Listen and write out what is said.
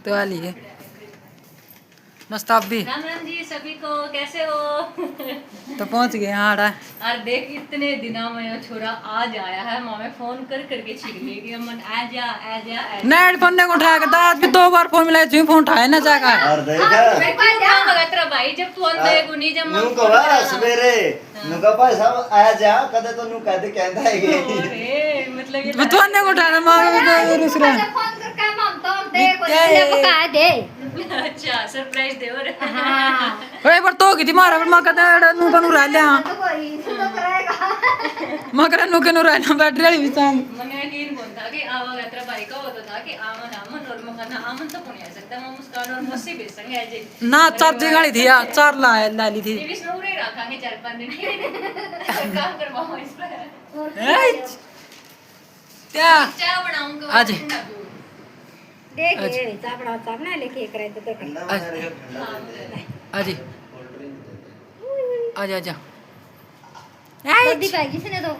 तो आ लिए नाश्ता भी। राम राम जी सभी को, कैसे हो? तो पहुंच गए यहाँ आड़ा। और देख इतने दिनों में वो छोरा आज आया है, मामे फोन कर करके छीन ली कि अमन आ जा आ जा आ जा। नेट फोन ने उठाया करता आज भी 2 बार फोन मिला फोन उठाया ना जाएगा। और देख मैं क्यों उठाऊंगा तेरा भाई जब तू अंधे को नहीं जब नु को सवेरे नु का भाई साहब आ जा कदे तो नु कहते कहता है कि अरे मतलब ये तो ने उठाया मां दूसरा फोन करके हम तो देखो ले पका दे। अच्छा सरप्राइज दे और हां ओए पर तो की मारा मां कहता नु कनु रह ले हां तो कोई तो करेगा मां करे नु कनु रह ना बैटरी वाली विचार मने यकीन बोलता कि आवा तेरा भाई का होता था कि आमन आमन और मंगना आमन तो कौन आ सकता है, मुस्कान और मुझसे भी संग है जी ना चार्जिंग वाली थी यार 4 ला ली थी। ये भी स्नूरे रखांगे 4-5 दिन काम करवाओ इस पर। क्या चाय बनाऊंगा आज देख ये चापड़ा चापना लेके करे तो देख आजी आजा आजा बद्दी पाई किसने तो